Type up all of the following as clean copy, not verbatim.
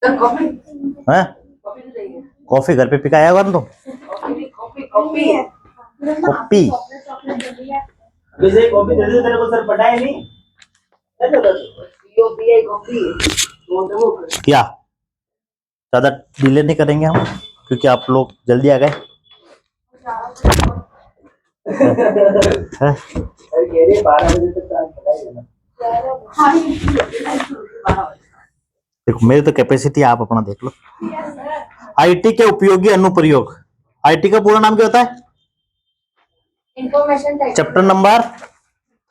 हैं? कॉफी घर पे पिकाया हुआ तो कॉफी कॉपी विजय कॉफी दे दे तेरे को सर पढ़ाया नहीं पीओपीआई कॉफी क्या ज्यादा डिले नहीं करेंगे हम क्योंकि आप लोग जल्दी आ गए हैं? अरे 12 बजे तक पढ़ाई देखो मेरी तो कैपेसिटी आप अपना देख लो। आईटी के उपयोगी अनुप्रयोग। आईटी का पूरा नाम क्या होता है? Information chapter number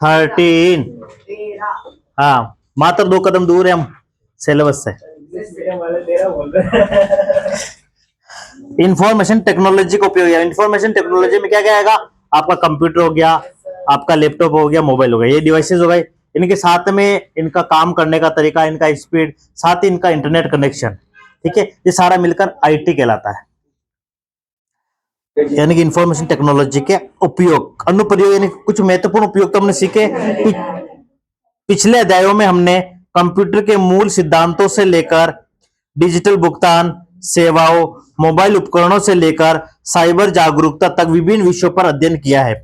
13। हाँ मात्र 2 कदम दूर है हम सिलेबस से। इंफॉर्मेशन टेक्नोलॉजी का उपयोग है। इंफॉर्मेशन टेक्नोलॉजी में क्या क्या आएगा? आपका कंप्यूटर हो गया, आपका लैपटॉप हो गया, मोबाइल हो गया, ये डिवाइसेस हो गए। इनके साथ में इनका काम करने का तरीका, इनका स्पीड, साथ ही इनका इंटरनेट कनेक्शन, ठीक है, ये सारा मिलकर आईटी कहलाता है। यानी कि इंफॉर्मेशन टेक्नोलॉजी के उपयोग, अनुप्रयोग, यानी कुछ महत्वपूर्ण उपयोग तो हमने सीखे। पिछले अध्यायों में हमने कंप्यूटर के मूल सिद्धांतों से लेकर डिजिटल भुगतान सेवाओं, मोबाइल उपकरणों से लेकर साइबर जागरूकता तक विभिन्न विषयों पर अध्ययन किया है।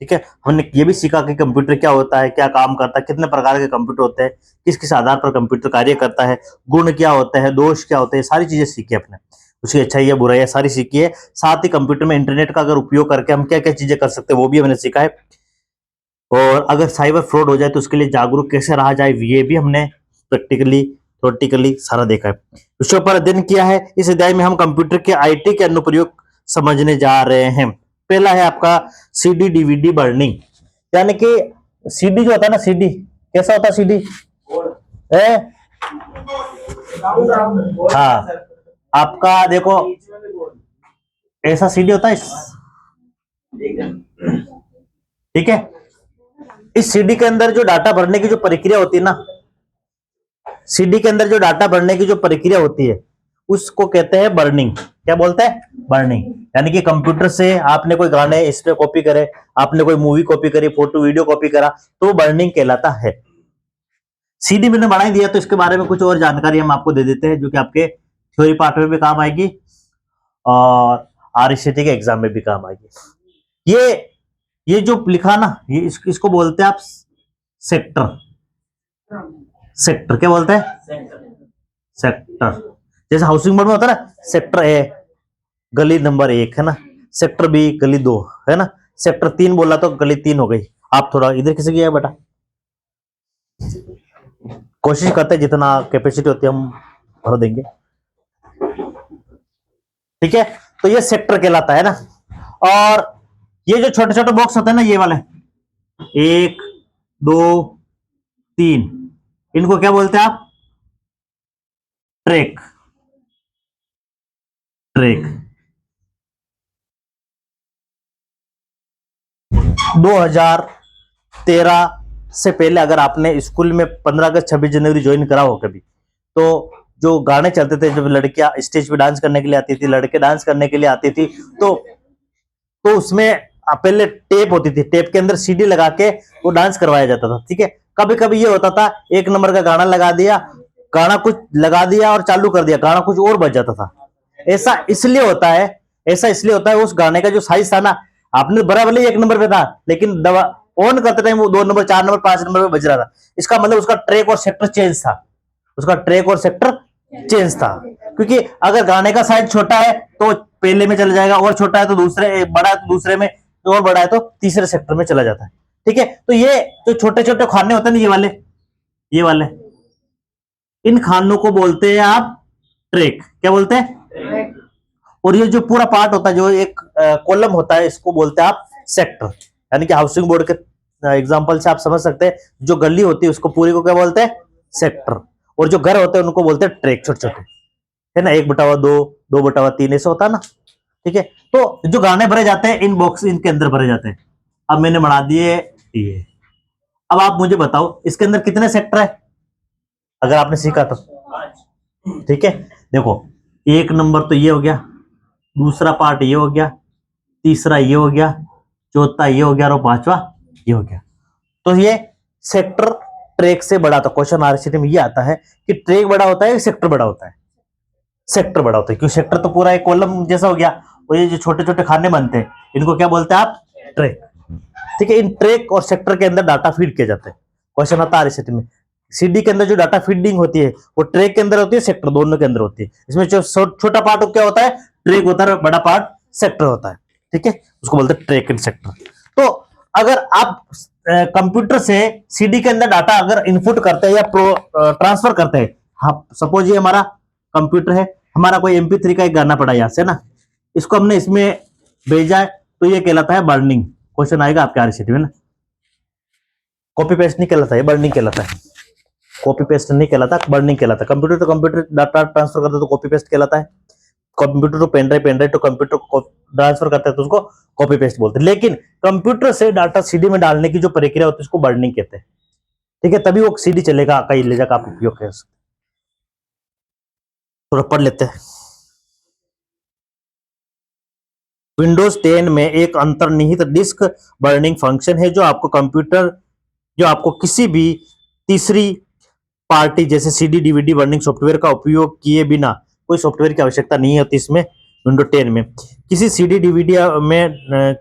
ठीक है, हमने ये भी सीखा कि कंप्यूटर क्या होता है, क्या काम करता है, कितने प्रकार के कंप्यूटर होते हैं, किस किस आधार पर कंप्यूटर कार्य करता है, गुण क्या होते हैं, दोष क्या होते हैं, सारी चीजें सीखी अपने। उसकी अच्छाई बुराई है सारी सीखी है। साथ ही कंप्यूटर में इंटरनेट का अगर उपयोग करके हम क्या क्या चीजें कर सकते हैं वो भी हमने सीखा है। और अगर साइबर फ्रॉड हो जाए तो उसके लिए जागरूक कैसे रहा जाए ये भी हमने प्रैक्टिकली थ्योरेटिकली सारा देखा है, विषयों पर अध्ययन किया है। इस अध्याय में हम कंप्यूटर के आईटी के अनुप्रयोग समझने जा रहे हैं। पहला है आपका सीडी डीवीडी बर्निंग, यानी कि सीडी जो होता है ना, सीडी कैसा होता है? सीडी है हाँ, आपका देखो ऐसा सीडी होता है, ठीक है। इस सीडी के अंदर जो डाटा भरने की जो प्रक्रिया होती है ना, सीडी के अंदर जो डाटा भरने की जो प्रक्रिया होती है उसको कहते हैं बर्निंग। क्या बोलते हैं? बर्निंग। यानी कि कंप्यूटर से आपने कोई गाने इस पे कॉपी करे, आपने कोई मूवी कॉपी करी, फोटो वीडियो कॉपी करा, तो वो बर्निंग कहलाता है। सीडी मैंने बना ही दिया तो इसके बारे में कुछ और जानकारी हम आपको दे देते हैं जो कि आपके थ्योरी पार्ट में भी काम आएगी और आरसीटी के एग्जाम में भी काम आएगी। ये जो लिखा ना, ये इसको बोलते हैं आप सेक्टर। सेक्टर क्या बोलते हैं? सेक्टर। जैसे हाउसिंग बोर्ड में होता है ना, सेक्टर ए गली नंबर 1 है ना, सेक्टर बी गली 2 है ना, सेक्टर 3 बोला तो गली 3 हो गई। आप थोड़ा इधर किसी की है बेटा, कोशिश करते हैं जितना कैपेसिटी होती है हम भर देंगे, ठीक है। तो ये सेक्टर कहलाता है ना। और ये जो छोटे छोटे बॉक्स होते हैं ना, ये वाले 1 2 3, इनको क्या बोलते हैं आप? ट्रैक। ट्रैक 2013 से पहले अगर आपने स्कूल में 15 अगस्त 26 जनवरी ज्वाइन करा हो कभी, तो जो गाने चलते थे, जब लड़कियां स्टेज पे डांस करने के लिए आती थी, लड़के डांस करने के लिए आती थी, तो उसमें पहले टेप होती थी, टेप के अंदर सीडी लगा के वो डांस करवाया जाता था, ठीक है। कभी कभी ये होता था 1 नंबर का गाना लगा दिया, गाना कुछ लगा दिया और चालू कर दिया, गाना कुछ और बज जाता था। ऐसा इसलिए होता है उस गाने का जो साइज था ना, आपने बराबर 1 नंबर पे था, लेकिन दवा ऑन करते टाइम वो 2 नंबर 4 नंबर 5 नंबर पे बज रहा था। इसका मतलब उसका ट्रैक और सेक्टर चेंज था, उसका ट्रैक और सेक्टर चेंज था। क्योंकि अगर गाने का साइज छोटा है तो पहले में चला जाएगा, और छोटा है तो दूसरे, बड़ा है तो दूसरे में, और बड़ा है तो तीसरे सेक्टर में चला जाता है, ठीक है। तो ये जो छोटे छोटे खाने होते हैं ना, ये वाले इन खानों को बोलते हैं आप ट्रैक। क्या बोलते हैं? और ये जो पूरा पार्ट होता है, जो एक कॉलम होता है, इसको बोलते हैं आप सेक्टर। यानी कि हाउसिंग बोर्ड के एग्जांपल से आप समझ सकते हैं, जो गली होती है उसको पूरी को क्या बोलते हैं? सेक्टर। और जो घर होते हैं उनको बोलते हैं ट्रैक, छोटे छोटे, है ना, 1/2 2/3 ऐसा होता है ना, ठीक है। तो जो गाने भरे जाते हैं इन बॉक्स, इनके अंदर भरे जाते हैं। अब मैंने बना दिए ये। अब आप मुझे बताओ इसके अंदर कितने सेक्टर है, अगर आपने सीखा तो, ठीक है। देखो 1 नंबर तो ये हो गया, दूसरा पार्ट ये हो गया, तीसरा ये हो गया, चौथा ये हो गया, और 5वां ये हो गया। तो ये सेक्टर ट्रैक से बड़ा था। क्वेश्चन आरसीटी में ये आता है कि ट्रैक बड़ा होता है, सेक्टर बड़ा होता है। सेक्टर बड़ा होता है, क्योंकि सेक्टर तो पूरा एक कॉलम जैसा हो गया, और ये जो छोटे छोटे खाने बनते हैं इनको क्या बोलते हैं आप, ट्रैक। ठीक है, इन ट्रैक और सेक्टर के अंदर डाटा फीड किया जाता है। क्वेश्चन आता है आरसीटी में, सीडी के अंदर जो डाटा फीडिंग होती है वो ट्रैक के अंदर होती है, सेक्टर दोनों के अंदर होती है। इसमें जो छोटा पार्ट क्या होता है, ट्रैक होता है, बड़ा पार्ट सेक्टर होता है। ठीक है, उसको बोलते हैं ट्रैक एंड सेक्टर। तो अगर आप कंप्यूटर से सीडी के अंदर डाटा अगर इनपुट करते हैं या ट्रांसफर करते हैं, हाँ सपोज ये हमारा कंप्यूटर है, हमारा कोई MP3 का एक गाना पड़ा यहाँ से ना, इसको हमने इसमें भेजा है, तो ये कहलाता है बर्निंग। क्वेश्चन आएगा आपके आरसीटी में ना, कॉपी पेस्ट नहीं कहलाता है, बर्निंग कहलाता है। कॉपी पेस्ट नहीं कहलाता, बर्निंग कहलाता है। कंप्यूटर तो कंप्यूटर डाटा ट्रांसफर करता है तो कॉपी पेस्ट कहलाता है, computer to pen drive to computer transfer करता है तो उसको कॉपी पेस्ट बोलते हैं। लेकिन कंप्यूटर से डाटा सीडी में डालने की जो प्रक्रिया होती है उसको बर्निंग कहते हैं। ठीक है, तभी वो सीडी चलेगा, कहीं ले जाकर आप उपयोग कर सकते। थोड़ा पढ़ लेते हैं। विंडोज 10 में एक अंतर्निहित डिस्क बर्निंग फंक्शन है जो आपको किसी भी तीसरी पार्टी जैसे सीडी डीवीडी बर्निंग सॉफ्टवेयर का उपयोग किए बिना, कोई सॉफ्टवेयर की आवश्यकता नहीं होती इसमें विंडो 10 में, किसी सीडी डीवीडी में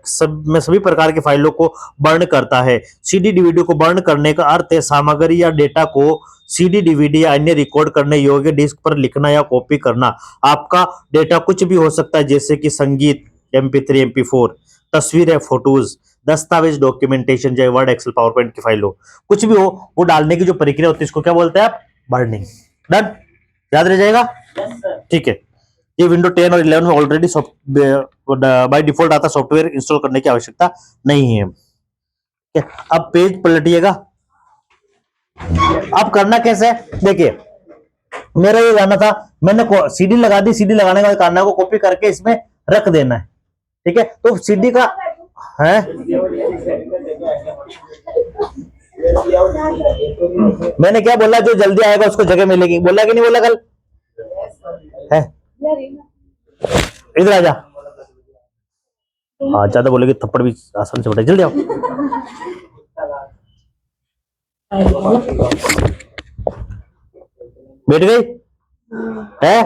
सभी प्रकार की फाइलों को बर्न करता है। सीडी डीवीडी को बर्न करने का अर्थ है सामग्री या डेटा को सीडी डीवीडी या अन्य रिकॉर्ड करने योग्य डिस्क पर लिखना या कॉपी करना। आपका डेटा कुछ भी हो सकता है, जैसे कि संगीत, MP3, MP4, तस्वीरें, फोटोज, दस्तावेज, डॉक्यूमेंटेशन, चाहे वर्ड, एक्सेल, पावर पॉइंट की फाइल हो, कुछ भी हो, वो डालने की जो प्रक्रिया होती है इसको क्या बोलते हैं आप, बर्निंग। डन, याद रह जाएगा। ठीक है, ये विंडो 10 और 11 में ऑलरेडी बाय डिफॉल्ट आता, सॉफ्टवेयर इंस्टॉल करने की आवश्यकता नहीं है। अब पेज पलटिएगा। अब करना कैसे है, देखिए मेरा ये गाना था, मैंने सीडी लगा दी, सीडी लगाने के बाद गाना को कॉपी करके इसमें रख देना है। ठीक है, तो सीडी का है, मैंने क्या बोला, जो जल्दी आएगा उसको जगह मिलेगी, बोला कि नहीं बोला कल है, इधर आजा। हाँ, ज्यादा बोलेगी थप्पड़ भी आसान से पड़ेगा, जल्दी आओ। बैठ गई है,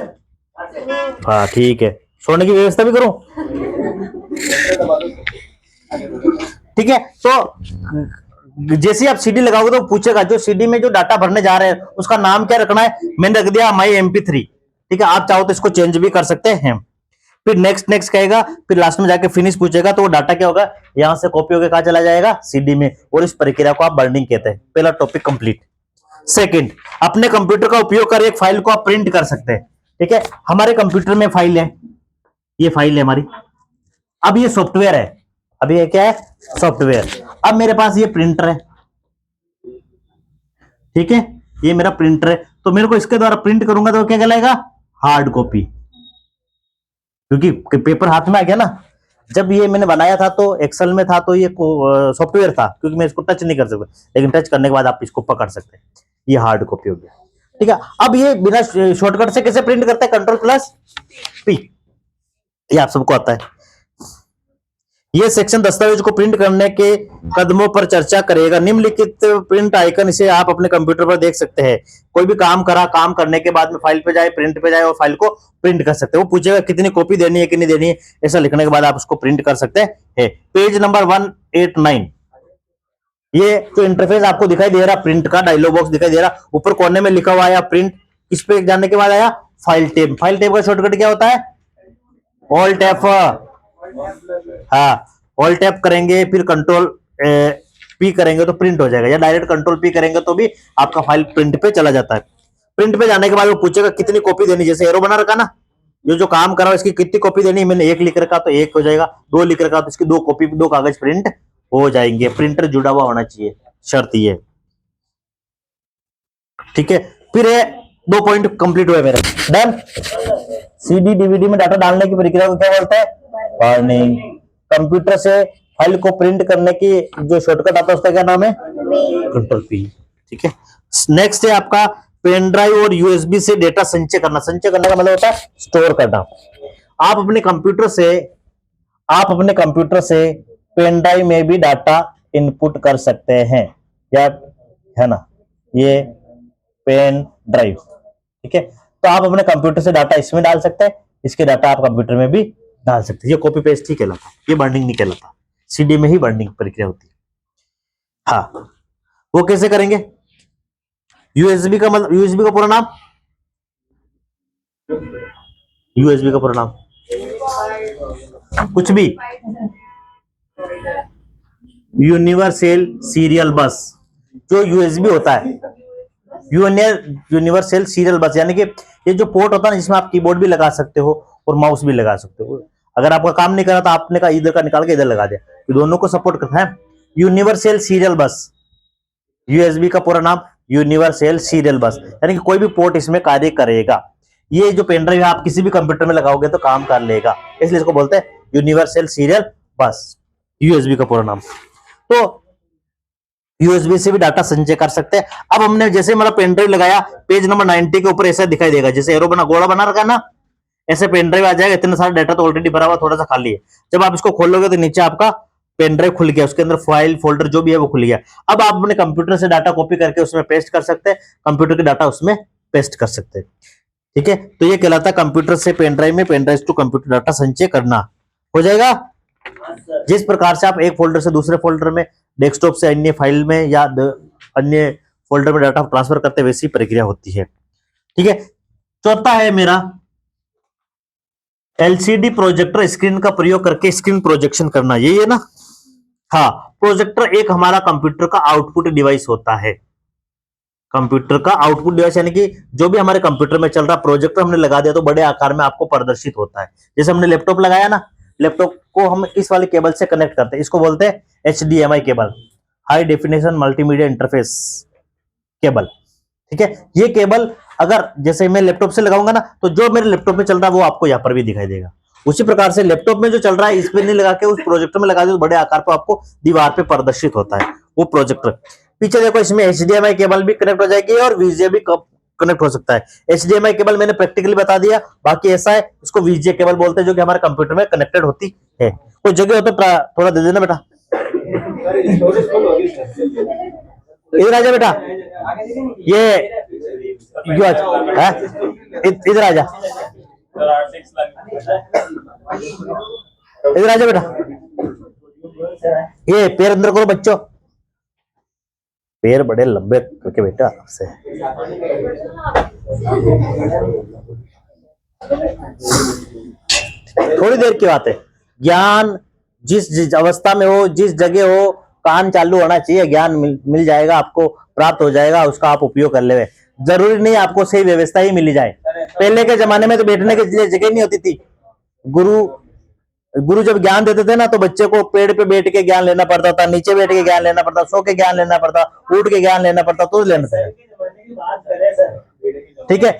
हाँ ठीक है, सोने की व्यवस्था भी करूं। ठीक है, तो जैसे आप सीडी लगाओगे तो पूछेगा जो सीडी में जो डाटा भरने जा रहे हैं उसका नाम क्या रखना है, मैंने रख दिया माई MP3। ठीक है, आप चाहो तो इसको चेंज भी कर सकते हैं। फिर नेक्स्ट कहेगा, फिर लास्ट में जाके फिनिश पूछेगा, तो वो डाटा क्या होगा, यहां से कॉपी होकर कहा चला जाएगा, सीडी में, और इस प्रक्रिया को आप बर्निंग कहते हैं। पहला टॉपिक कंप्लीट। सेकंड, अपने कंप्यूटर का उपयोग कर एक फाइल को आप प्रिंट कर सकते हैं। ठीक है, हमारे कंप्यूटर में फाइल है, ये फाइल है हमारी, अब ये सॉफ्टवेयर है, अब ये क्या है, सॉफ्टवेयर। अब मेरे पास ये प्रिंटर है, ठीक है, ये मेरा प्रिंटर है, तो मेरे को इसके द्वारा प्रिंट करूंगा तो क्या कहलाएगा, हार्ड कॉपी, क्योंकि पेपर हाथ में आ गया ना। जब ये मैंने बनाया था तो एक्सेल में था, तो ये सॉफ्टवेयर था, क्योंकि मैं इसको टच नहीं कर सकता, लेकिन टच करने के बाद आप इसको पकड़ सकते हैं, ये हार्ड कॉपी हो गया। ठीक है, अब ये बिना शॉर्टकट से कैसे प्रिंट करते हैं, Ctrl+P, ये आप सबको आता है। ये सेक्शन दस्तावेज को प्रिंट करने के कदमों पर चर्चा करेगा। निम्नलिखित प्रिंट आइकन, इसे आप अपने कंप्यूटर पर देख सकते हैं। कोई भी काम करने के बाद में फाइल पे जाए, प्रिंट पे जाए और फाइल को प्रिंट कर सकते हैं। वो पूछेगा कितनी कॉपी देनी है कि नहीं देनी है, ऐसा लिखने के बाद आप उसको प्रिंट कर सकते हैं। पेज नंबर 189, ये जो इंटरफेस आपको दिखाई दे रहा, प्रिंट का डायलॉग बॉक्स दिखाई दे रहा, ऊपर कोने में लिखा हुआ आया प्रिंट, इस पे जाने के बाद आया फाइल टैब। फाइल टैब का शॉर्टकट क्या होता है, ऑल्ट F। हाँ, ऑल्ट टैप करेंगे, फिर Ctrl+P करेंगे तो प्रिंट हो जाएगा, या डायरेक्ट Ctrl+P करेंगे तो भी आपका फाइल प्रिंट पे चला जाता है। प्रिंट पे जाने के बाद वो पूछेगा कितनी कॉपी देनी, जैसे एरो बना रखा ना, जो काम कर रहा है इसकी कितनी कॉपी देनी, मैंने 1 लिख रखा तो 1 हो जाएगा, 2 लिख रखा तो इसकी 2 कॉपी, 2 कागज प्रिंट हो जाएंगे। प्रिंटर जुड़ा हुआ होना चाहिए, शर्त ये। ठीक है, फिर 2 पॉइंट कंप्लीट हुए मेरे, डन। सीडी डीवीडी में डाटा डालने की प्रक्रिया को क्या बोलते हैं, बर्निंग। कंप्यूटर से फाइल को प्रिंट करने की जो शॉर्टकट आता है उसका क्या नाम है, Ctrl+P। ठीक है, नेक्स्ट है आपका पेन ड्राइव और USB से डेटा संचय करना। संचय करने का मतलब होता है स्टोर करना। आप अपने कंप्यूटर से पेन ड्राइव में भी डाटा इनपुट कर सकते हैं, या है ना, ये पेन ड्राइव। ठीक है, तो आप अपने कंप्यूटर से डाटा इसमें डाल सकते हैं, इसके डाटा आप कंप्यूटर में भी डाल सकते हैं। ये कॉपी पेस्ट ही कहलाता है, ये बाइंडिंग नहीं कहलाता। सीडी में ही बाइंडिंग प्रक्रिया होती है। हाँ, वो कैसे करेंगे? यूएसबी का मतलब, यूएसबी का पूरा नाम, यूएसबी का पूरा नाम कुछ भी, यूनिवर्सल सीरियल बस। जो यूएसबी होता है, यूनिवर्सल सीरियल बस, यानी कि ये जो पोर्ट होता है ना, जिसमें आप कीबोर्ड भी लगा सकते हो और माउस भी लगा सकते हो। अगर आपका काम नहीं कर रहा तो आपने का इधर का निकाल के इधर लगा दिया, तो दोनों को सपोर्ट करता है यूनिवर्सल सीरियल बस। यूएसबी का पूरा नाम यूनिवर्सल सीरियल बस, यानी कि कोई भी पोर्ट इसमें कार्य करेगा। ये जो पेन ड्राइव आप किसी भी कंप्यूटर में लगाओगे तो काम कर लेगा, इसलिए इसको बोलते हैं यूनिवर्सल सीरियल बस, यूएसबी का पूरा नाम। तो यूएसबी से भी डाटा संचय कर सकते हैं। अब हमने जैसे हमारा पेन ड्राइव लगाया, पेज नंबर 90 के ऊपर ऐसा दिखाई देगा, जैसे एरो बना, गोला बना रखा है ना, ऐसे पेन ड्राइव आ जाएगा। इतना सारा डाटा तो ऑलरेडी भरा हुआ, थोड़ा सा खाली है। जब आप इसको खोलोगे तो नीचे आपका पेन ड्राइव खुल गया, उसके अंदर फाइल फोल्डर जो भी है वो खुल गया। अब आप अपने कंप्यूटर से डाटा कॉपी करके उसमें पेस्ट कर सकते हैं, कंप्यूटर के डाटा उसमें पेस्ट कर सकते हैं। ठीक है, तो ये कहलाता है कंप्यूटर से पेन ड्राइव में, pen drive to computer data संचय करना। हो जाएगा। जिस प्रकार से आप एक फोल्डर से दूसरे फोल्डर में, डेस्कटॉप से अन्य फाइल में या अन्य फोल्डर में डाटा ट्रांसफर करते हैं, वैसी प्रक्रिया होती है। ठीक है, चौथा है मेरा एलसीडी प्रोजेक्टर, स्क्रीन का प्रयोग करके स्क्रीन प्रोजेक्शन करना। यही है ना? हाँ, प्रोजेक्टर एक हमारा कंप्यूटर का आउटपुट डिवाइस होता है। कंप्यूटर का आउटपुट डिवाइस यानी कि जो भी हमारे कंप्यूटर में चल रहा, प्रोजेक्टर हमने लगा दिया तो बड़े आकार में आपको प्रदर्शित होता है। जैसे हमने लैपटॉप लगाया ना, लैपटॉप को हम इस वाले केबल से कनेक्ट करते हैं, इसको बोलते हैं HDMI cable, high definition multimedia interface cable. ठीक है, ये केबल अगर जैसे मैं लैपटॉप से लगाऊंगा ना, तो जो मेरे लैपटॉप में चल रहा है वो आपको यहाँ पर भी दिखाई देगा। उसी प्रकार से लैपटॉप में जो चल रहा है इस पे नहीं लगा के उस प्रोजेक्टर में लगा दे तो बड़े आकार पर आपको दीवार पे प्रदर्शित होता है वो प्रोजेक्टर। पीछे देखो, इसमें HDMI केबल भी कनेक्ट हो जाएगी और VGA भी कनेक्ट हो सकता है। HDMI केबल मैंने प्रैक्टिकली बता दिया, बाकी ऐसा है, इसको VGA केबल बोलते हैं, जो कि हमारे कंप्यूटर में कनेक्टेड होती है। कोई जगह हो तो थोड़ा दे देना बेटा। इधर आ जा बेटा, इधर आ जा, इधर आ जा बेटा। ये पैर अंदर करो बच्चों, पैर बड़े लंबे करके बेटा आपसे। थोड़ी देर की बात है। ज्ञान जिस अवस्था में हो, जिस जगह हो, कान चालू होना चाहिए, ज्ञान मिल जाएगा आपको, प्राप्त हो जाएगा, उसका आप उपयोग कर ले। जरूरी नहीं आपको सही व्यवस्था ही मिली जाए। पहले के जमाने में तो बैठने के लिए जगह नहीं होती थी। गुरु जब ज्ञान देते थे ना, तो बच्चे को पेड़ पे बैठ के ज्ञान लेना पड़ता था, नीचे बैठ के ज्ञान लेना पड़ता, सो के ज्ञान लेना पड़ता, उठ के ज्ञान लेना पड़ता, तो लेना था। ठीक है,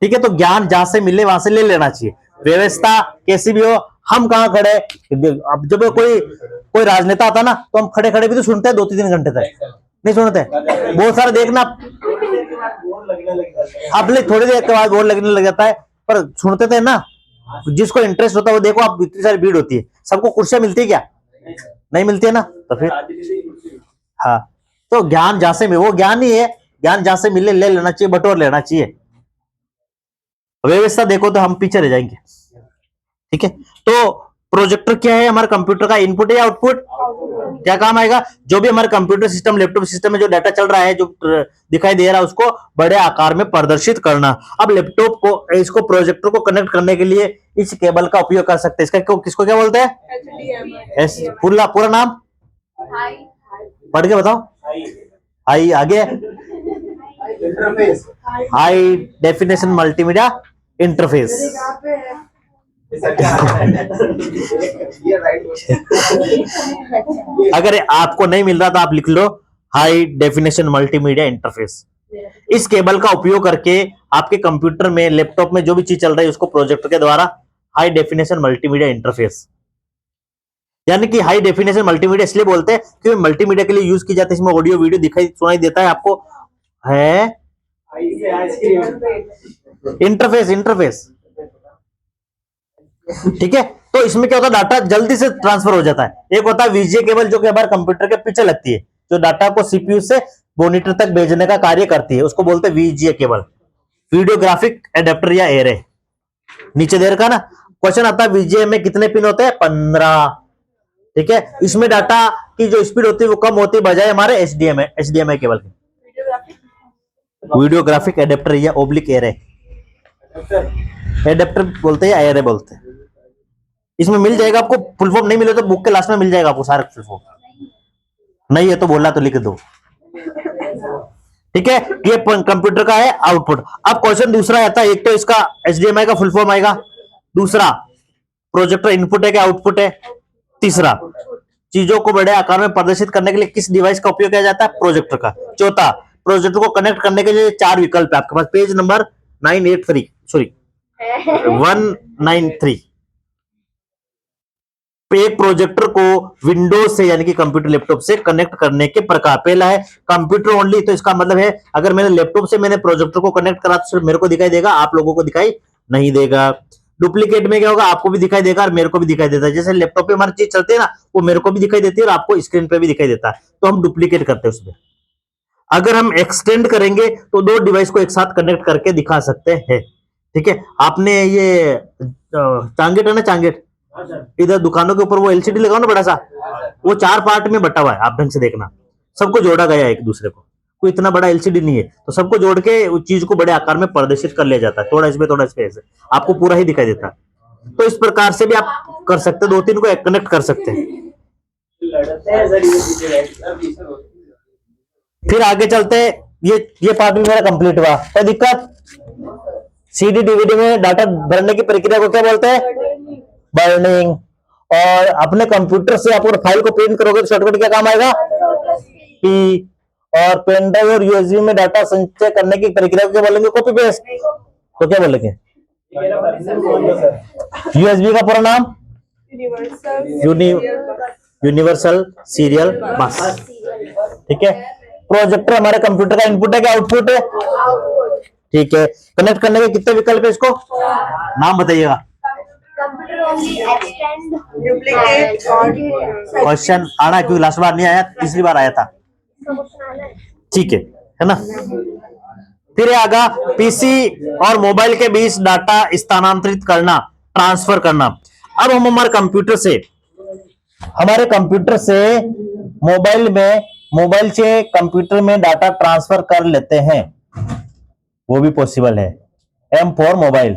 ठीक है, तो ज्ञान जहां से मिले वहां से ले लेना चाहिए। व्यवस्था कैसी भी हो, हम कहाँ खड़े, अब जब कोई राजनेता आता ना, तो हम खड़े खड़े भी तो सुनते हैं 2-3 घंटे तक, नहीं सुनते? बहुत सारे देखना, आप थोड़ी देर के बाद बोर लगने लग जाता है, पर सुनते थे ना। जिसको इंटरेस्ट होता है वो देखो, आप इतनी सारी भीड़ होती है, सबको कुर्सियां मिलती है क्या? नहीं मिलती है ना, तो फिर हाँ, तो ज्ञान जहां से वो ज्ञान ही है, ज्ञान जहां से मिले ले लेना चाहिए, बटोर लेना चाहिए। व्यवस्था देखो तो हम पीछे रह जाएंगे। ठीक है, तो प्रोजेक्टर क्या है? हमारे कंप्यूटर का इनपुट या आउटपुट? क्या काम आएगा? जो भी हमारे कंप्यूटर सिस्टम, लैपटॉप सिस्टम में जो डाटा चल रहा है, जो दिखाई दे रहा है, उसको बड़े आकार में प्रदर्शित करना। अब लैपटॉप को, इसको प्रोजेक्टर को कनेक्ट करने के लिए इस केबल का उपयोग कर सकते हैं। इसका किसको क्या बोलते हैं? पूरा नाम पढ़ के बताओ। हाई, आगे हाई डेफिनेशन मल्टीमीडिया इंटरफेस। अगर आपको नहीं मिल रहा तो आप लिख लो हाई डेफिनेशन मल्टीमीडिया इंटरफेस। इस केबल का उपयोग करके आपके कंप्यूटर में, लैपटॉप में जो भी चीज चल रही है उसको प्रोजेक्टर के द्वारा हाई डेफिनेशन मल्टीमीडिया इंटरफेस, यानी कि हाई डेफिनेशन मल्टीमीडिया इसलिए बोलते हैं क्योंकि मल्टीमीडिया के लिए यूज की जाती है। इसमें ऑडियो वीडियो दिखाई सुनाई देता है आपको, है इंटरफेस। ठीक है, तो इसमें क्या होता है, डाटा जल्दी से ट्रांसफर हो जाता है। एक होता है VGA केबल, जो कि हमारे कंप्यूटर के पीछे लगती है, जो डाटा को CPU से मॉनिटर तक भेजने का कार्य करती है, उसको बोलते हैं वीजीए केबल, वीडियोग्राफिक एडेप्टर या एरे। नीचे दे रखा ना क्वेश्चन आता है वीजीए में कितने पिन होते हैं? 15। ठीक है, इसमें डाटा की जो स्पीड होती है वो कम होती है बजाय हमारे एचडीएमआई केबल की। वीडियोग्राफिक एडेप्टर या ओब्लिक एरे, एडेप्टर बोलते हैं या एरे बोलते हैं। इसमें मिल जाएगा आपको, फुल फॉर्म नहीं मिले तो बुक के लास्ट में मिल जाएगा आपको सारा फुल फॉर्म, नहीं है तो बोला तो लिख दो। ठीक है, ये कंप्यूटर का है आउटपुट। अब क्वेश्चन दूसरा आता है, एक तो इसका एचडीएमआई का फुल फॉर्म आएगा, दूसरा प्रोजेक्टर इनपुट है कि आउटपुट है, तीसरा चीजों को बड़े आकार में प्रदर्शित करने के लिए किस डिवाइस का उपयोग किया जाता है? प्रोजेक्टर का। चौथा, प्रोजेक्टर को कनेक्ट करने के लिए 4 विकल्प है आपके पास, पेज नंबर 983 सॉरी 193। एक प्रोजेक्टर को विंडोज से यानी कि कंप्यूटर लैपटॉप से कनेक्ट करने के प्रकार। पहला है कंप्यूटर ओनली, तो इसका मतलब है अगर मैंने लैपटॉप से मैंने प्रोजेक्टर को कनेक्ट करा तो सिर्फ मेरे को दिखाई देगा, आप लोगों को दिखाई नहीं देगा। डुप्लीकेट में क्या होगा? आपको भी दिखाई देगा और मेरे को भी दिखाई देता है। जैसे लैपटॉप पे हमारी चीज चलती है ना, वो मेरे को भी दिखाई देती है और आपको स्क्रीन पे भी दिखाई देता है, तो हम डुप्लीकेट करते हैं उसमें। अगर हम एक्सटेंड करेंगे तो 2 डिवाइस को एक साथ कनेक्ट करके दिखा सकते हैं। ठीक है, आपने ये चांगेट है ना, चांगेट इधर दुकानों के ऊपर वो एलसीडी लगाओ ना बड़ा सा, वो 4 पार्ट में बटा हुआ है, आप ढंग से देखना, सबको जोड़ा गया है एक दूसरे को, कोई इतना बड़ा एलसीडी नहीं है, तो सबको जोड़ के उस चीज को बड़े आकार में प्रदर्शित कर लिया जाता है, थोड़ा इसमें थोड़ा इसमें, ऐसे आपको पूरा ही दिखाई देता है। तो इस प्रकार से भी आप कर सकते हैं, 2-3 को कनेक्ट कर सकते हैं। फिर आगे चलते हैं, ये पार्ट भी मेरा कंप्लीट हुआ। क्या दिक्कत? सीडी डीवीडी में डाटा भरने की प्रक्रिया को क्या बोलते हैं? बर्निंग। और अपने कंप्यूटर से आप फाइल को प्रिंट करोगे तो शॉर्टकट क्या काम आएगा? पी। और पेन ड्राइव और यूएसबी में डाटा संचय करने की प्रक्रिया को क्या बोलेंगे? Copy paste. तो क्या बोलेंगे? यूएसबी का पूरा नाम? यूनिवर्सल सीरियल बस। ठीक है, प्रोजेक्टर हमारे कंप्यूटर का इनपुट है क्या आउटपुट है? ठीक है, कनेक्ट करने के कितने विकल्प है इसको? नाम बताइएगा। क्वेश्चन आना क्योंकि लास्ट बार नहीं आया, तीसरी बार आया था। ठीक है ना। फिर आगा पीसी और मोबाइल के बीच डाटा स्थानांतरित करना, ट्रांसफर करना। अब हम हमारे कंप्यूटर से मोबाइल से कंप्यूटर में डाटा ट्रांसफर कर लेते हैं, वो भी पॉसिबल है। M for mobile.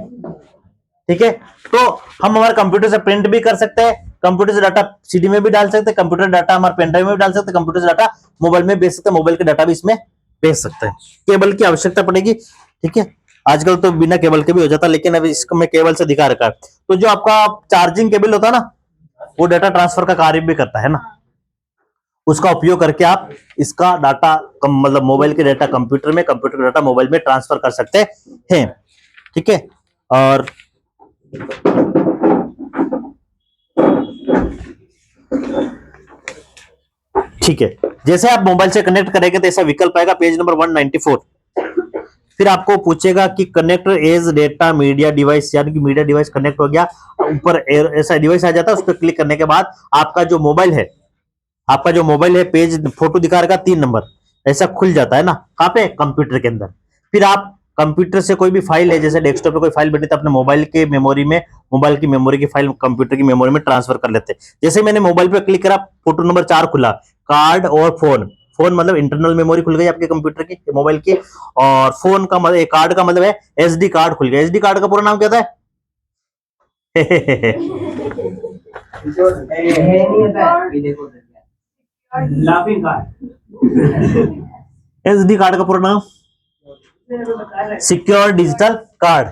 ठीक है, तो हम हमारे कंप्यूटर से प्रिंट भी कर सकते हैं, कंप्यूटर से डाटा सीडी में भी डाल सकते हैं, कंप्यूटर डाटा हमारे पेन ड्राइव में भी डाल सकते हैं, कंप्यूटर से डाटा मोबाइल में भेज सकते हैं, मोबाइल के डाटा भी इसमें भेज सकते हैं। केबल की आवश्यकता पड़ेगी। ठीक है, आजकल तो बिना केबल के भी हो जाता है, लेकिन अभी इसको मैं केबल से दिखा रखा है। तो जो आपका चार्जिंग केबल होता है ना, वो डाटा ट्रांसफर का कार्य भी करता है ना, उसका उपयोग करके आप इसका डाटा मतलब मोबाइल के डाटा कंप्यूटर में, कंप्यूटर का डाटा मोबाइल में ट्रांसफर कर सकते हैं। ठीक है, और ठीक है, जैसे आप मोबाइल से कनेक्ट करेंगे तो ऐसा विकल्प आएगा, पेज नंबर 194। फिर आपको पूछेगा कि connect as data media device, यानी कि मीडिया डिवाइस कनेक्ट हो गया, ऊपर ऐसा डिवाइस आ जाता है, उस पर क्लिक करने के बाद आपका जो मोबाइल है पेज फोटो दिखा रखा 3 नंबर ऐसा खुल जाता है ना, कहां पे? कंप्यूटर के अंदर। फिर आप कंप्यूटर से कोई भी फाइल है, जैसे डेस्कटॉप पे कोई फाइल बनी तो अपने मोबाइल की मेमोरी की फाइल कंप्यूटर की मेमोरी में ट्रांसफर कर लेते हैं। जैसे मैंने मोबाइल पे क्लिक करा, फोटो नंबर 4 खुला, कार्ड और फोन मतलब इंटरनल मेमोरी खुल गई आपके कंप्यूटर की, मोबाइल की। और फोन का मतलब, कार्ड का मतलब है एसडी कार्ड खुल गया। एसडी कार्ड का पूरा नाम क्या था? एसडी कार्ड का पूरा नाम secure digital card.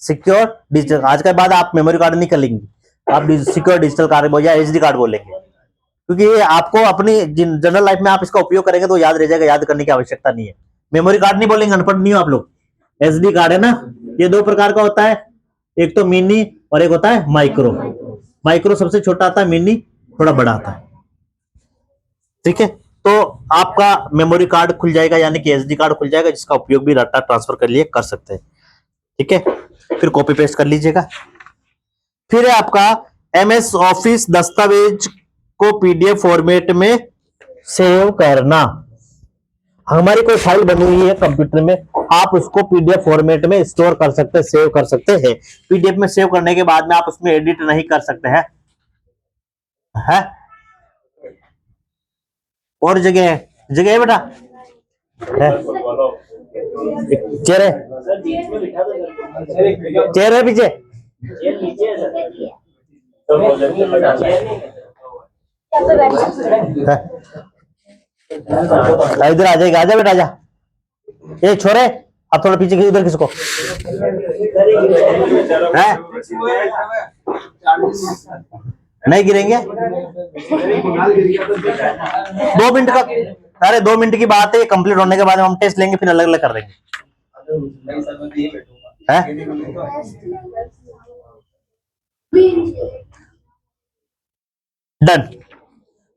Secure digital, आज के बाद आप मेमोरी कार्ड नहीं कर लेंगे, आप सिक्योर डिजिटल कार्ड या एसडी कार्ड बोलेंगे, क्योंकि ये आपको अपनी जनरल लाइफ में आप इसका उपयोग करेंगे तो याद रह जाएगा, याद करने की आवश्यकता नहीं है। मेमोरी कार्ड नहीं बोलेंगे, अनपढ़ नहीं हो आप लोग। एसडी कार्ड है ना, ये 2 प्रकार का होता है, एक तो मिनी और एक होता है माइक्रो। माइक्रो सबसे छोटा आता है, मिनी थोड़ा बड़ा आता है। ठीक है, तो आपका मेमोरी कार्ड खुल जाएगा, यानी कि एसडी कार्ड खुल जाएगा, जिसका उपयोग भी डाटा ट्रांसफर कर लिए कर सकते हैं। ठीक है, फिर कॉपी पेस्ट कर लीजिएगा। फिर है आपका एमएस ऑफिस दस्तावेज को पीडीएफ फॉर्मेट में सेव करना। हमारी कोई फाइल बनी हुई है कंप्यूटर में, आप उसको पीडीएफ फॉर्मेट में स्टोर कर सकते हैं, सेव कर सकते हैं। पीडीएफ में सेव करने के बाद में आप उसमें एडिट नहीं कर सकते हैं, है? और जगह है बेटा, है? चेहरे सर बीच में बिठा दो सर। चेहरे पीछे, चेयर नीचे है सर। है? इधर आ जाएगा, आजा बेटा आजा। ये छोरे आप थोड़ा पीछे उधर किसको है? नहीं गिरेंगे 2 मिनट का, अरे 2 मिनट की बात है, कंप्लीट होने के बाद हम टेस्ट लेंगे, फिर अलग अलग कर देंगे, है? डन।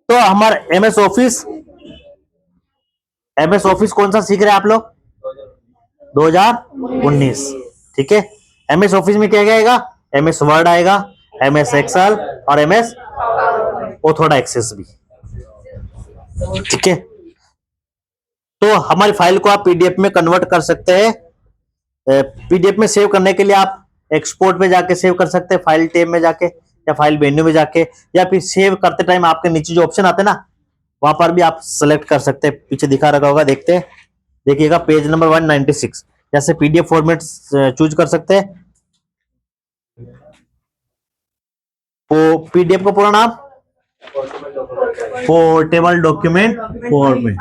तो हमारा एमएस ऑफिस कौन सा सीख रहे हैं आप लोग? 2019, ठीक है। एमएस ऑफिस में क्या क्या आएगा? एमएस वर्ड आएगा, एमएस एक्सेल और एमएस थोड़ा एक्सेस भी, ठीक है। तो हमारी फाइल को आप पीडीएफ में कन्वर्ट कर सकते हैं। पीडीएफ में सेव करने के लिए आप एक्सपोर्ट पे जाके सेव कर सकते हैं, फाइल टैब में जाके या फाइल मेन्यू में जाके, या फिर सेव करते टाइम आपके नीचे जो ऑप्शन आते हैं ना, वहां पर भी आप सेलेक्ट कर सकते हैं। पीछे दिखा रखा होगा, देखते हैं, देखिएगा पेज नंबर 196, जैसे पीडीएफ फॉर्मेट चूज कर सकते हैं। तो पीडीएफ का पूरा नाम portable document format,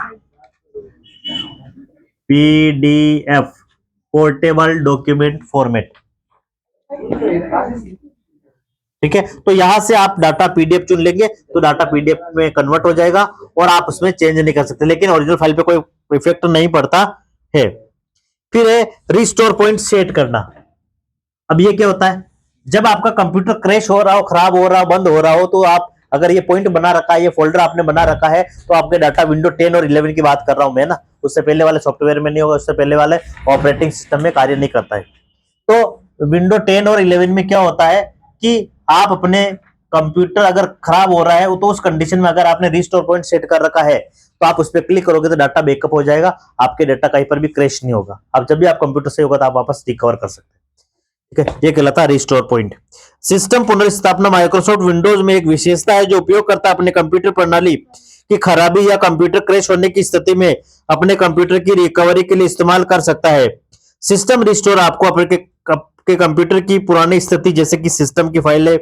PDF portable document format, ठीक है। तो यहां से आप डाटा पीडीएफ चुन लेंगे तो डाटा पीडीएफ में कन्वर्ट हो जाएगा और आप उसमें चेंज नहीं कर सकते, लेकिन ओरिजिनल फाइल पे कोई इफेक्ट नहीं पड़ता है। फिर है रिस्टोर पॉइंट सेट करना। अब ये क्या होता है? जब आपका कंप्यूटर क्रैश हो रहा हो, खराब हो रहा हो, बंद हो रहा हो, तो आप अगर ये पॉइंट बना रखा है, ये फोल्डर आपने बना रखा है, तो आपके डाटा विंडो 10 और 11 की बात कर रहा हूं मैं ना, उससे पहले वाले सॉफ्टवेयर में नहीं होगा, उससे पहले वाले ऑपरेटिंग सिस्टम में कार्य नहीं करता है। तो विंडो 10 और 11 में क्या होता है कि आप अपने कंप्यूटर अगर खराब हो रहा है तो उस कंडीशन में अगर आपने रिस्टोर पॉइंट सेट कर रखा है तो आप उस पर क्लिक करोगे तो डाटा बैकअप हो जाएगा, आपके डाटा कहीं पर भी क्रैश नहीं होगा। अब जब भी आप कंप्यूटर से होगा तो आप वापस रिकवर कर सकते हैं, ठीक है। ये कहलाता है रिस्टोर पॉइंट। सिस्टम पुनर्स्थापना माइक्रोसॉफ्ट विंडोज में एक विशेषता है जो उपयोगकर्ता अपने कंप्यूटर प्रणाली की खराबी या कंप्यूटर क्रैश होने की स्थिति में अपने कंप्यूटर की रिकवरी के लिए इस्तेमाल कर सकता है। सिस्टम रिस्टोर आपको अपने के कंप्यूटर की पुरानी स्थिति, जैसे कि सिस्टम की फाइलें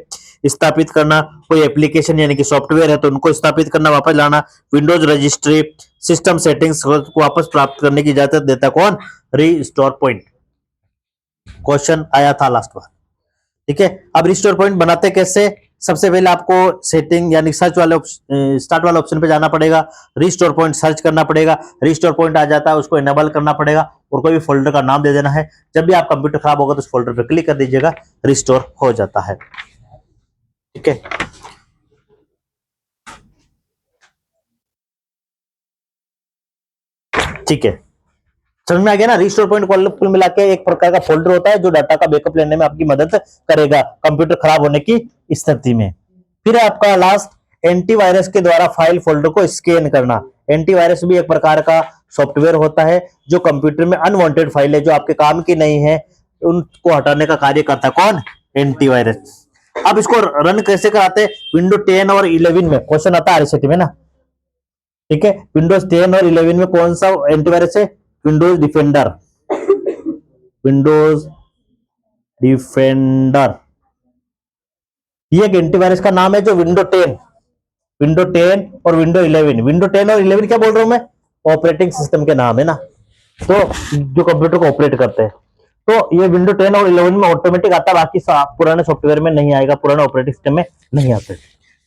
स्थापित करना, कोई एप्लीकेशन यानी कि सॉफ्टवेयर है तो उनको स्थापित करना, वापस लाना, विंडोज रजिस्ट्री, सिस्टम सेटिंग्स को वापस प्राप्त करने की इजाजत देता कौन? Restore point. क्वेश्चन आया था लास्ट बार, ठीक है। अब रिस्टोर पॉइंट बनाते कैसे? सबसे पहले आपको सेटिंग यानी सर्च वाले स्टार्ट वाले ऑप्शन पे जाना पड़ेगा, रिस्टोर पॉइंट सर्च करना पड़ेगा, रिस्टोर पॉइंट आ जाता है, उसको इनेबल करना पड़ेगा और कोई भी फोल्डर का नाम दे देना है। जब भी आप कंप्यूटर खराब होगा तो उस फोल्डर पे क्लिक कर दीजिएगा, रिस्टोर हो जाता है, ठीक है। ठीक है, समझ में आ गया ना? रिस्टोर पॉइंट कुल मिला के एक प्रकार का फोल्डर होता है जो डाटा का बैकअप लेने में आपकी मदद करेगा कंप्यूटर खराब होने की स्थिति में। फिर आपका लास्ट एंटीवायरस के द्वारा फाइल फोल्डर को स्कैन करना। एंटीवायरस भी एक प्रकार का सॉफ्टवेयर होता है जो कंप्यूटर में अनवांटेड फाइल है जो आपके काम की नहीं है उनको हटाने का कार्य करता है कौन? एंटीवायरस। अब इसको रन कैसे कराते हैं? विंडो 10 और 11 में क्वेश्चन आता है RCT में ना, ठीक है। विंडोज 10 और 11 में कौन सा एंटीवायरस है? Windows defender. विंडोज डिफेंडर ये एक एंटीवायरस का नाम है जो विंडो 10 और विंडो 11, विंडो 10 और 11 क्या बोल रहा हूं मैं? ऑपरेटिंग सिस्टम के नाम है ना, तो जो कंप्यूटर को ऑपरेट करते हैं। तो ये विंडो 10 और 11 में ऑटोमेटिक आता है, बाकी पुराने सॉफ्टवेयर में नहीं आएगा, पुराने ऑपरेटिंग सिस्टम में नहीं आते।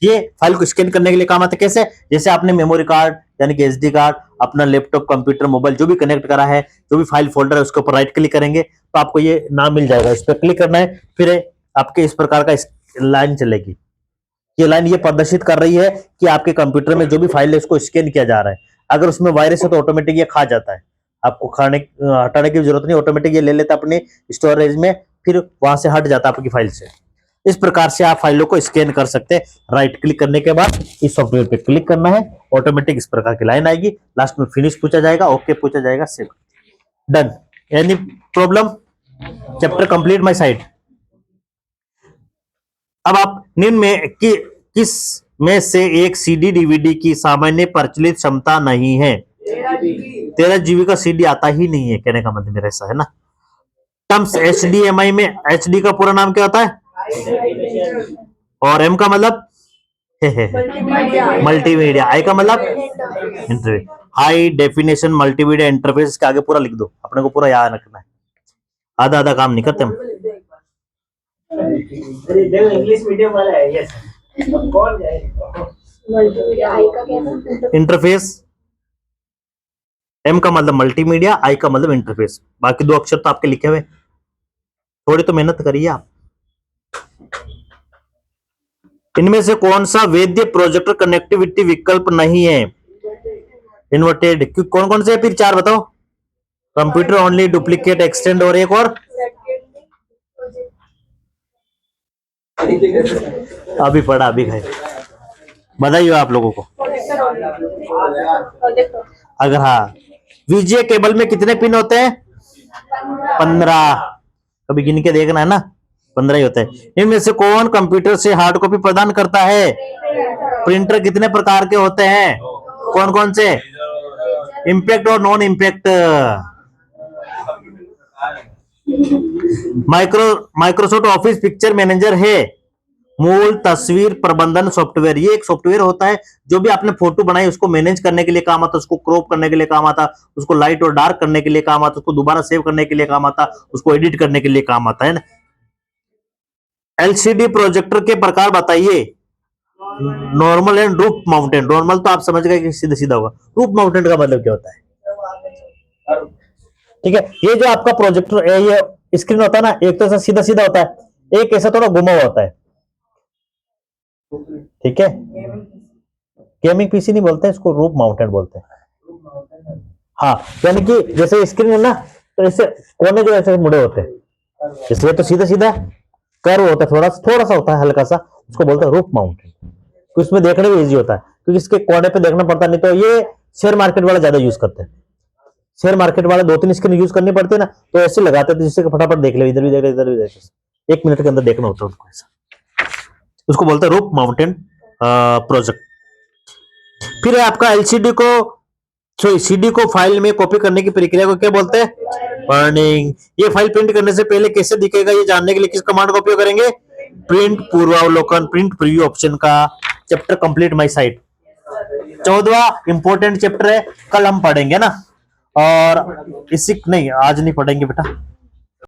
ये फाइल को स्कैन करने के लिए काम आता है कैसे? जैसे आपने मेमोरी कार्ड यानी कि SD कार्ड अपना लैपटॉप, कंप्यूटर, मोबाइल जो भी कनेक्ट करा है, जो भी फाइल फोल्डर है उसके ऊपर राइट क्लिक करेंगे तो आपको ये नाम मिल जाएगा, इस पर क्लिक करना है। फिर आपके इस प्रकार का लाइन चलेगी, ये लाइन ये प्रदर्शित कर रही है कि आपके कंप्यूटर में जो भी फाइल है उसको स्कैन किया जा रहा है। अगर उसमें वायरस है तो ऑटोमेटिक ये खा जाता है, आपको हटाने की जरूरत नहीं, ऑटोमेटिक ये ले लेता है अपनी स्टोरेज में, फिर वहां से हट जाता है आपकी फाइल से। इस प्रकार से आप फाइलों को स्कैन कर सकते हैं। राइट क्लिक करने के बाद इस सॉफ्टवेयर पे क्लिक करना है, ऑटोमेटिक इस प्रकार की लाइन आएगी, लास्ट में फिनिश पूछा जाएगा, ओके पूछा जाएगा, save, done. Any problem? Chapter complete my site. अब आप निम्न में किस में से एक सीडी डीवीडी की सामान्य प्रचलित क्षमता नहीं है? 13 जीबी का सीडी आता ही नहीं है, कहने का मतलब मेरा ऐसा है ना। टर्म्स HDMI में HD का पूरा नाम क्या होता है? और M का मतलब मल्टीमीडिया, I का मतलब interface, high definition multimedia interface के आगे पूरा लिख दो, अपने को पूरा याद रखना है, आधा आधा काम नहीं करते हम। इंग्लिश मीडियम वाला है, यस कौन जाएगा? इंटरफेस, M का मतलब मल्टीमीडिया, I का मतलब इंटरफेस, बाकी दो अक्षर तो आपके लिखे हुए, थोड़ी तो मेहनत करिए आप। इनमें से कौन सा वैध प्रोजेक्टर कनेक्टिविटी विकल्प नहीं है? इन्वर्टेड, कौन कौन से है फिर? 4 बताओ। कंप्यूटर ओनली, डुप्लीकेट, एक्सटेंड और एक और अभी पढ़ा अभी खाए, बधाई हो आप लोगों को। अगर हाँ, वीजीए केबल में कितने पिन होते हैं? 15, कभी गिन के देखना है ना, 15 ही होते हैं। इनमें से कौन कंप्यूटर से हार्ड कॉपी प्रदान करता है? प्रिंटर कितने प्रकार के होते हैं? कौन कौन से? इम्पैक्ट और non impact. Microsoft office picture manager है मूल तस्वीर प्रबंधन सॉफ्टवेयर। ये एक सॉफ्टवेयर होता है जो भी आपने फोटो बनाई उसको मैनेज करने के लिए काम आता, उसको क्रॉप करने के लिए काम आता, उसको लाइट और डार्क करने के लिए काम आता, उसको दोबारा सेव करने के लिए काम आता, उसको एडिट करने के लिए काम आता है ना। एलसीडी प्रोजेक्टर के प्रकार बताइए। Normal and roof mountain. Normal तो आप समझ गए कि सीधा सीधा होगा, रूफ माउंटेन का मतलब क्या होता है? ठीक है, ये जो आपका प्रोजेक्टर ये स्क्रीन होता है ना, एक तो ऐसा सीधा सीधा होता है, एक ऐसा थोड़ा घुमा हुआ होता है, ठीक है। गेमिंग पीसी नहीं बोलते हैं इसको, रूफ माउंटेन बोलते हैं। हाँ, यानी कि जैसे स्क्रीन है ना, तो ऐसे कोने जो ऐसे मुड़े होते हैं, इसलिए तो सीधा सीधा कर्व होता है, थोड़ा सा होता है हल्का सा, उसको बोलते हैं रूफ माउंटेन। तो इसमें देखने में इजी होता है क्योंकि इसके कोने पे देखना पड़ता नहीं। तो ये शेयर मार्केट वाले ज्यादा यूज करते हैं, शेयर मार्केट वाले 2-3 स्क्रीन यूज करनी पड़ती है ना, तो ऐसे लगाते थे जिससे फटाफट देख ले, इधर भी देख, इधर भी देख, 1 मिनट के अंदर देखना होता है उनको ऐसा, उसको बोलते हैं रूफ माउंटेन प्रोजेक्ट। फिर है आपका एलसीडी को सीडी को फाइल में कॉपी करने की प्रक्रिया को क्या बोलते हैं? बर्निंग। ये फाइल प्रिंट करने से पहले कैसे दिखेगा ये जानने के लिए किस कमांड का उपयोग करेंगे? प्रिंट पूर्वावलोकन, प्रिंट प्रीव्यू ऑप्शन का। चैप्टर कंप्लीट माय साइट 14वां इंपॉर्टेंट चैप्टर है, कल हम पढ़ेंगे ना, और इसी नहीं आज नहीं पढ़ेंगे बेटा,